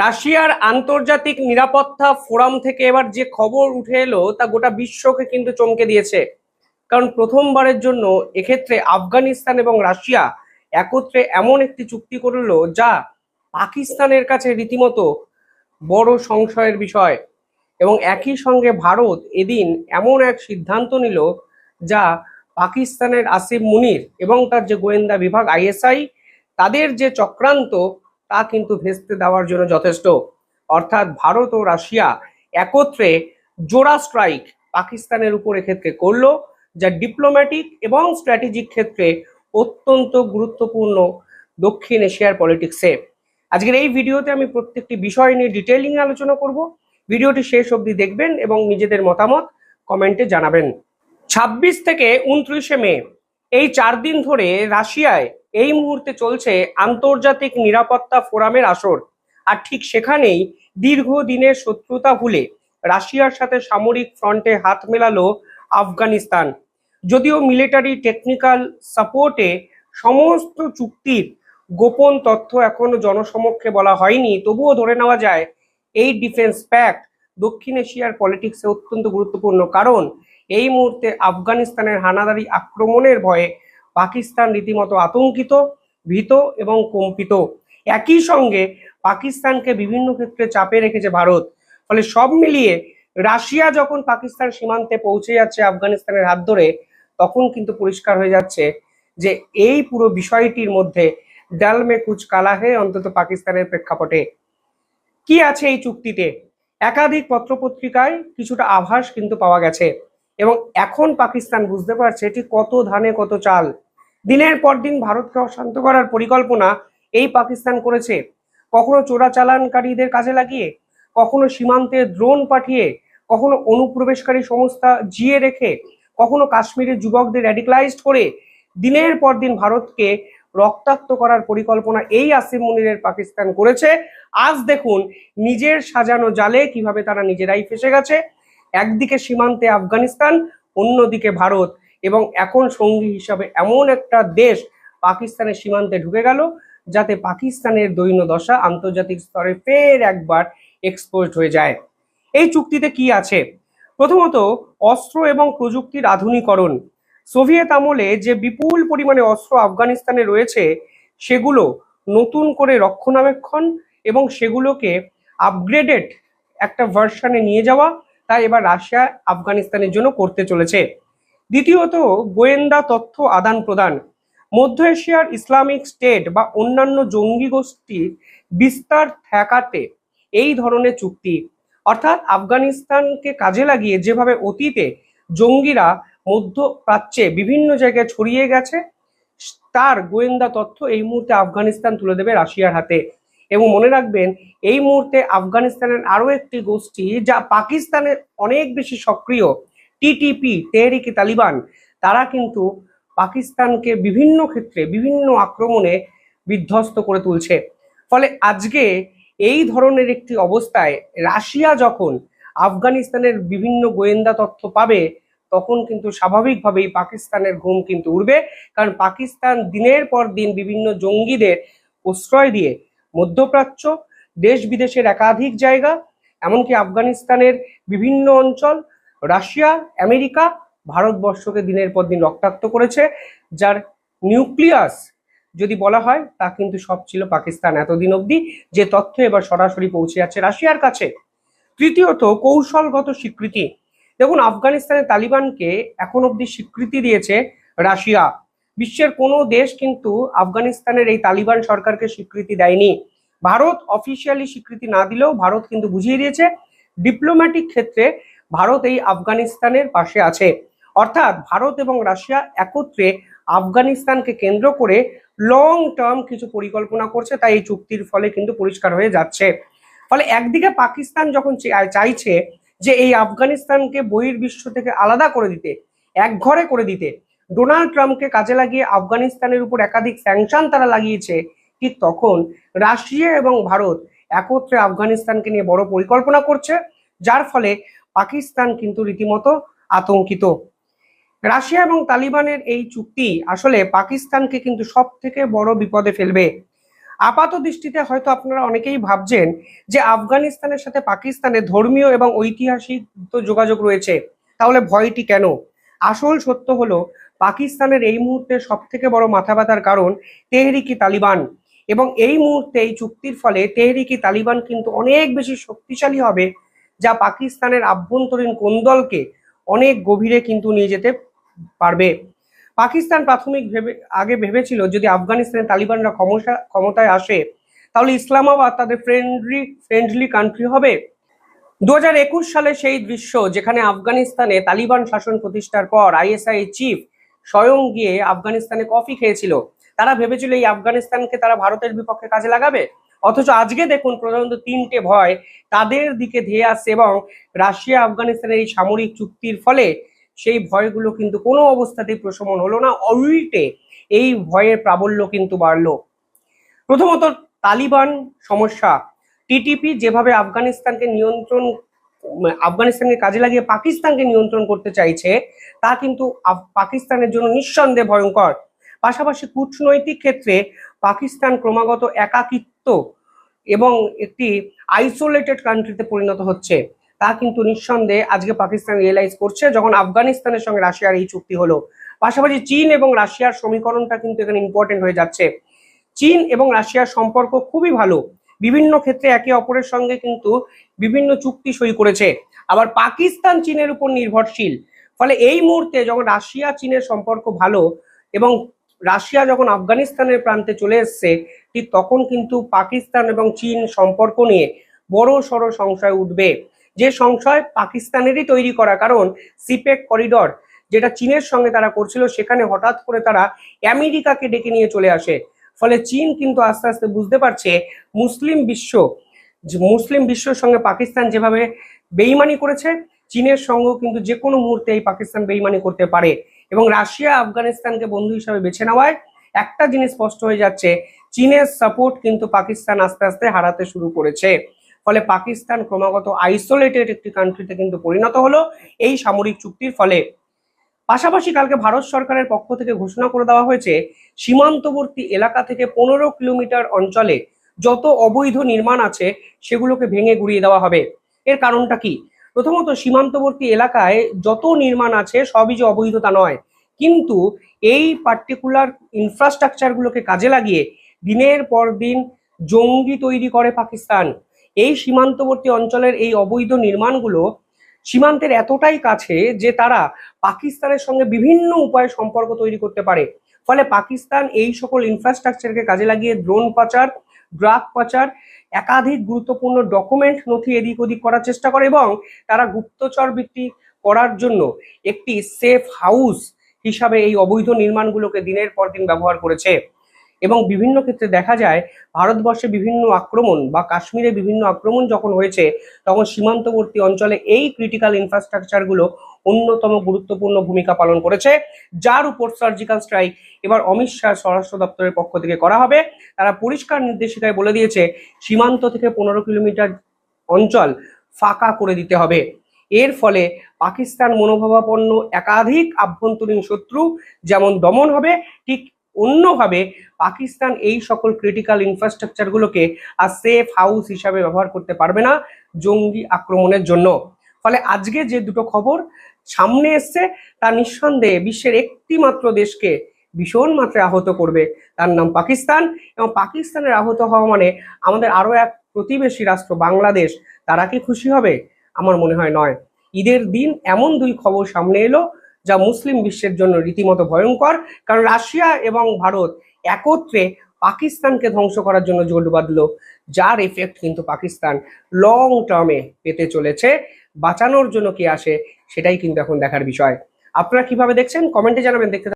রাশিয়ার আন্তর্জাতিক নিরাপত্তা ফোরাম থেকে এবার যে খবর উঠে এলো তা গোটা বিশ্বকে কিন্তু চমকে দিয়েছে। কারণ প্রথমবারের জন্য এক্ষেত্রে আফগানিস্তান এবং রাশিয়া একত্রে এমন একটি চুক্তি করলো যা পাকিস্তানের কাছে রীতিমতো বড় সংশয়ের বিষয়। এবং একই সঙ্গে ভারত এদিন এমন এক সিদ্ধান্ত নিল যা পাকিস্তানের আসিফ মুনির এবং তার যে গোয়েন্দা বিভাগ আইএসআই তাদের যে চক্রান্ত তা কিন্তু ভেস্তে দেওয়ার জন্য যথেষ্ট। অর্থাৎ ভারত ও রাশিয়া একত্রে জোড়া স্ট্রাইক পাকিস্তানের উপর এক্ষেত্রে করলো, যা ডিপ্লোম্যাটিক এবং স্ট্র্যাটেজিক ক্ষেত্রে অত্যন্ত গুরুত্বপূর্ণ দক্ষিণ এশিয়ার পলিটিক্সে। আজকের এই ভিডিওতে আমি প্রত্যেকটি বিষয় নিয়ে ডিটেইলিং আলোচনা করব। ভিডিওটি শেষ অবধি দেখবেন এবং নিজেদের মতামত কমেন্টে জানাবেন। 26 থেকে 29শে মে এই 4 দিন ধরে রাশিয়ায় এই মুহূর্তে চলছে আন্তর্জাতিক নিরাপত্তা ফোরামের আসর। আর ঠিক সেখানেই দীর্ঘদিনের শত্রুতা ভুলে রাশিয়ার সাথে সামরিক ফ্রন্টে হাত মেলালো আফগানিস্তান। যদিও মিলিটারি টেকনিক্যাল সাপোর্টে সমস্ত চুক্তির গোপন তথ্য এখনো জনসমক্ষে বলা হয়নি, তবুও ধরে নেওয়া যায় এই ডিফেন্স প্যাক্ট দক্ষিণ এশিয়ার পলিটিক্সে অত্যন্ত গুরুত্বপূর্ণ। কারণ এই মুহূর্তে আফগানিস্তানের হানাদারি আক্রমণের ভয়ে পাকিস্তান রীতিমতো আতঙ্কিত, ভীত এবং কম্পিত। একই সঙ্গে পাকিস্তানকে বিভিন্ন ক্ষেত্রে চাপে রেখেছে ভারত। ফলে সব মিলিয়ে রাশিয়া যখন পাকিস্তান সীমান্তে পৌঁছে যাচ্ছে আফগানিস্তানের হাত ধরে, তখন কিন্তু পরিষ্কার হয়ে যাচ্ছে যে এই পুরো বিষয়টির মধ্যে ডাল মে কুচ কালা হে, অন্তত পাকিস্তানের প্রেক্ষাপটে। কি আছে এই চুক্তিতে? একাধিক পত্রপত্রিকায় কিছুটা আভাস কিন্তু পাওয়া গেছে এবং এখন পাকিস্তান বুঝতে পারছে এটি কত ধানে কত চাল। দিনের পর দিন ভারতকে অশান্ত করার পরিকল্পনা এই পাকিস্তান করেছে, কখনো চোরাচালানকারীদের কাজে লাগিয়ে, কখনো সীমান্তে ড্রোন পাঠিয়ে, কখনো অনুপ্রবেশকারী সংস্থা জিয়ে রেখে, কখনো কাশ্মীরের যুবকদের র্যাডিক্যালাইজড করে দিনের পর দিন ভারতকে রক্তাক্ত করার পরিকল্পনা এই আসিফ মুনিরের পাকিস্তান করেছে। আজ দেখুন নিজের সাজানো জালে কিভাবে তারা নিজেরাই ফেসে গেছে। একদিকে সীমান্তে আফগানিস্তান, অন্যদিকে ভারত, এবং এখন সঙ্গী হিসাবে এমন একটা দেশ পাকিস্তানের সীমান্তে ঢুকে গেল যাতে পাকিস্তানের দৈন্যদশা আন্তর্জাতিক স্তরে ফের একবার এক্সপোজড হয়ে যায়। এই চুক্তিতে কি আছে? প্রথমত, অস্ত্র এবং প্রযুক্তির আধুনিকরণ। সোভিয়েত আমলে যে বিপুল পরিমাণে অস্ত্র আফগানিস্তানে রয়েছে সেগুলো নতুন করে রক্ষণাবেক্ষণ এবং সেগুলোকে আপগ্রেডেড একটা ভার্সনে নিয়ে যাওয়া, তাই এবার রাশিয়া আফগানিস্তানের জন্য করতে চলেছে। দ্বিতীয়ত, গোয়েন্দা তথ্য আদান প্রদান। মধ্য এশিয়ার ইসলামিক স্টেট বা অন্যান্য জঙ্গি গোষ্ঠীর বিস্তার ঠেকাতে এই ধরনের চুক্তি। অর্থাৎ আফগানিস্তানকে কাজে লাগিয়ে যেভাবে অতীতে জঙ্গিরা মধ্যপ্রাচ্যে বিভিন্ন জায়গায় ছড়িয়ে গেছে, তার গোয়েন্দা তথ্য এই মুহূর্তে আফগানিস্তান তুলে দেবে রাশিয়ার হাতে। এবং মনে রাখবেন, এই মুহূর্তে আফগানিস্তানের আরো একটি গোষ্ঠী যা পাকিস্তানের অনেক বেশি সক্রিয়, টিটিপি, তেহরিকে তালিবান, তারা কিন্তু পাকিস্তানকে বিভিন্ন ক্ষেত্রে বিভিন্ন আক্রমণে বিধ্বস্ত করে তুলছে। ফলে আজকে এই ধরনের একটি অবস্থায় রাশিয়া যখন আফগানিস্তানের বিভিন্ন গোয়েন্দা তথ্য পাবে, তখন কিন্তু স্বাভাবিকভাবেই পাকিস্তানের ঘুম কিন্তু উড়বে। কারণ পাকিস্তান দিনের পর দিন বিভিন্ন জঙ্গিদের প্রশ্রয় দিয়ে মধ্যপ্রাচ্য, দেশ বিদেশের একাধিক জায়গা, এমনকি আফগানিস্তানের বিভিন্ন অঞ্চল রাশিয়া, আমেরিকা, ভারতবর্ষকে দিনের পর দিন রক্তাক্ত করেছে, যার নিউক্লিয়াস যদি বলা হয় তা কিন্তু সব ছিল পাকিস্তান এতদিন অবধি, যে তথ্য এবার সরাসরি পৌঁছে যাচ্ছে রাশিয়ার কাছে। তৃতীয়ত, কৌশলগত স্বীকৃতি। দেখুন, আফগানিস্তানের তালিবানকে এখন অবধি স্বীকৃতি দিয়েছে রাশিয়া। বিশ্বের কোনো দেশ কিন্তু আফগানিস্তানের এই তালিবান সরকারকে স্বীকৃতি দেয়নি। ভারত অফিসিয়ালি স্বীকৃতি না দিলেও ভারত কিন্তু বুঝিয়ে দিয়েছে ডিপ্লোম্যাটিক ক্ষেত্রে ভারত এই আফগানিস্তানের পাশে আছে। অর্থাৎ ভারত এবং রাশিয়া একত্রে আফগানিস্তানকে কেন্দ্র করে লং টার্ম কিছু পরিকল্পনা করছে, তাই এই চুক্তির ফলে কিন্তু পরিষ্কার হয়ে যাচ্ছে। ফলে একদিকে পাকিস্তান যখন চাইছে যে এই আফগানিস্তানকে বহির্বিশ্ব থেকে আলাদা করে দিতে, একঘরে করে দিতে, ডোনাল্ড ট্রাম্পকে কাজে লাগিয়ে আফগানিস্তানের উপর একাধিক স্যাংশন তারা লাগিয়েছে, ঠিক তখন রাশিয়া এবং ভারত একত্রে আফগানিস্তানকে নিয়ে বড় পরিকল্পনা করছে, যার ফলে পাকিস্তান কিন্তু রীতিমতো আতঙ্কিত। রাশিয়া এবং তালিবানের এই চুক্তি আসলে পাকিস্তানকে কিন্তু সব থেকে বড় বিপদে ফেলবে। আপাত দৃষ্টিতে হয়তো আপনারা অনেকেই ভাবছেন যে আফগানিস্তানের সাথে পাকিস্তানের ধর্মীয় এবং ঐতিহাসিক তো যোগাযোগ রয়েছে, তাহলে ভয়টি কেন? আসল সত্য হলো পাকিস্তানের এই মুহূর্তে সব থেকে বড় মাথা ব্যথার কারণ তেহরিকি তালিবান। এবং এই মুহূর্তে এই চুক্তির ফলে তেহরিকি তালিবান কিন্তু অনেক বেশি শক্তিশালী হবে, যা পাকিস্তানের আভ্যন্তরীণ কোন্দলকে অনেক গভীরে কিন্তু নিয়ে যেতে পারবে। পাকিস্তান প্রাথমিক আগে ভেবেছিল যদি আফগানিস্তানের তালিবানরা ক্ষমতায় আসে তাহলে ইসলামাবাদ তাদের ফ্রেন্ডলি কান্ট্রি হবে। 2021 সালে সেই দৃশ্য যেখানে আফগানিস্তানে তালিবান শাসন প্রতিষ্ঠার পর আইএসআই চিফ স্বয়ং গিয়ে আফগানিস্তানে কফি খেয়েছিল। তারা ভেবেছিল এই আফগানিস্তানকে তারা ভারতের বিপক্ষে কাজে লাগাবে, অথচ আজকে দেখুন প্রধানত তিনটে ভয় তাদের দিকে ধেয়ে আসছে এবং রাশিয়া আফগানিস্তানের এই সামরিক চুক্তির ফলে সেই ভয়গুলো কিন্তু কোনো অবস্থাতেই প্রশমন হলো না, উল্টে এই ভয়ের প্রাবল্য কিন্তু বাড়লো। প্রথমত তালিবান সমস্যা। টিটিপি যেভাবে আফগানিস্তানকে কাজে লাগিয়ে পাকিস্তানকে নিয়ন্ত্রণ করতে চাইছে তা কিন্তু পাকিস্তানের জন্য নিঃসন্দেহে ভয়ঙ্কর। পাশাপাশি কূটনৈতিক ক্ষেত্রে পাকিস্তান ক্রমাগত একাকিত্ব এবং একটি আইসোলেটেড কান্ট্রিতে পরিণত হচ্ছে, তা কিন্তু নিঃসন্দেহে আজকে পাকিস্তান রিয়েলাইজ করছে যখন আফগানিস্তানের সঙ্গে রাশিয়ার এই চুক্তি হলো। পাশাপাশি চীন এবং রাশিয়ার সমীকরণটা কিন্তু এখানে ইম্পর্টেন্ট হয়ে যাচ্ছে। চীন এবং রাশিয়ার সম্পর্ক খুবই ভালো, বিভিন্ন ক্ষেত্রে একে অপরের সঙ্গে কিন্তু বিভিন্ন চুক্তি সই করেছে। আবার পাকিস্তান চীনের উপর নির্ভরশীল, ফলে এই মুহূর্তে যখন রাশিয়া চীনের সম্পর্ক ভালো এবং রাশিয়া যখন আফগানিস্তানের প্রান্তে চলে এসছে, ঠিক তখন কিন্তু পাকিস্তান এবং চীন সম্পর্ক নিয়ে বড় সড় সংশয় উঠবে, যে সংশয় পাকিস্তানেরই তৈরি করা। কারণ সিপেক করিডর যেটা চীনের সঙ্গে তারা করছিল, সেখানে হঠাৎ করে তারা আমেরিকাকে ডেকে নিয়ে চলে আসে। ফলে চীন কিন্তু আস্তে আস্তে বুঝতে পারছে মুসলিম বিশ্বর সঙ্গে পাকিস্তান যেভাবে বেইমানি করেছে, চীনের সঙ্গেও কিন্তু যে কোনো মুহূর্তে এই পাকিস্তান বেইমানি করতে পারে। এবং রাশিয়া আফগানিস্তানকে বন্ধু হিসাবে বেছে নেওয়ায় একটা জিনিস স্পষ্ট হয়ে যাচ্ছে, চীনের সাপোর্ট কিন্তু পাকিস্তান আস্তে আস্তে হারাতে শুরু করেছে। ফলে পাকিস্তান ক্রমাগত আইসোলেটেড একটি কান্ট্রিতে কিন্তু পরিণত হলো এই সামরিক চুক্তির ফলে। পাশাপাশি কালকে ভারত সরকারের পক্ষ থেকে ঘোষণা করে দেওয়া হয়েছে সীমান্তবর্তী এলাকা থেকে 15 কিলোমিটার অঞ্চলে যত অবৈধ নির্মাণ আছে সেগুলোকে ভেঙে গুড়িয়ে দেওয়া হবে। এর কারণটা কি? প্রথমত সীমান্তবর্তী এলাকায় যত নির্মাণ আছে সবই যে অবৈধ তা নয়, কিন্তু এই পার্টিকুলার ইনফ্রাস্ট্রাকচারগুলোকে কাজে লাগিয়ে দিনের পর দিন জঙ্গি তৈরি করে পাকিস্তান। এই সীমান্তবর্তী অঞ্চলের এই অবৈধ নির্মাণগুলো সীমান্তের এতটাই কাছে যে তারা পাকিস্তানের সঙ্গে বিভিন্ন উপায়ে সম্পর্ক তৈরি করতে পারে। ফলে পাকিস্তান এই সকল ইনফ্রাস্ট্রাকচারকে কাজে লাগিয়ে ড্রোন পাচার, ড্রাগ পাচার, একাধিক গুরুত্বপূর্ণ ডকুমেন্ট নথি এদিক ওদিক করার চেষ্টা করে এবং তারা গুপ্তচর বৃত্তি করার জন্য একটি সেফ হাউস হিসাবে এই অবৈধ নির্মাণগুলোকে দিনের পর দিন ব্যবহার করেছে। এবং বিভিন্ন ক্ষেত্রে দেখা যায় ভারতবর্ষে বিভিন্ন আক্রমণ বা কাশ্মীরে বিভিন্ন আক্রমণ যখন হয়েছে তখন সীমান্তবর্তী অঞ্চলে এই ক্রিটিক্যাল ইনফ্রাস্ট্রাকচারগুলো অন্যতম গুরুত্বপূর্ণ ভূমিকা পালন করেছে, যার উপর সার্জিক্যাল স্ট্রাইক এবার অমিত শাহ স্বরাষ্ট্র দপ্তরের পক্ষ থেকে করা হবে। তারা পরিষ্কার নির্দেশিকায় বলে দিয়েছে সীমান্ত থেকে 15 কিলোমিটার অঞ্চল ফাঁকা করে দিতে হবে। এর ফলে পাকিস্তান মনোভাবাপন্ন একাধিক আভ্যন্তরীণ শত্রু যেমন দমন হবে, ঠিক অন্যভাবে পাকিস্তান এই সকল ক্রিটিক্যাল ইনফ্রাস্ট্রাকচারগুলোকে আর সেফ হাউস হিসাবে ব্যবহার করতে পারবে না জঙ্গি আক্রমণের জন্য। ফলে আজকে যে দুটো খবর সামনে এসছে তা নিঃসন্দেহে বিশ্বের একটি মাত্র দেশকে ভীষণ মাত্রায় আহত করবে, তার নাম পাকিস্তান। এবং পাকিস্তানের আহত হওয়া মানে আমাদের আরো এক প্রতিবেশী রাষ্ট্র বাংলাদেশ, তারা কি খুশি হবে? আমার মনে হয় নয়। ঈদের দিন এমন দুই খবর সামনে এলো যা মুসলিম বিশ্বের জন্য রীতিমতো ভয়ঙ্কর, কারণ রাশিয়া এবং ভারত একত্রে পাকিস্তানকে ধ্বংস করার জন্য জোট বাঁধলো, যার এফেক্ট কিন্তু পাকিস্তান লং টার্মে পেতে চলেছে। বাঁচানোর জন্য কে আসে সেটাই কিন্তু এখন দেখার বিষয়। আপনারা কিভাবে দেখছেন কমেন্টে জানাবেন। দেখতে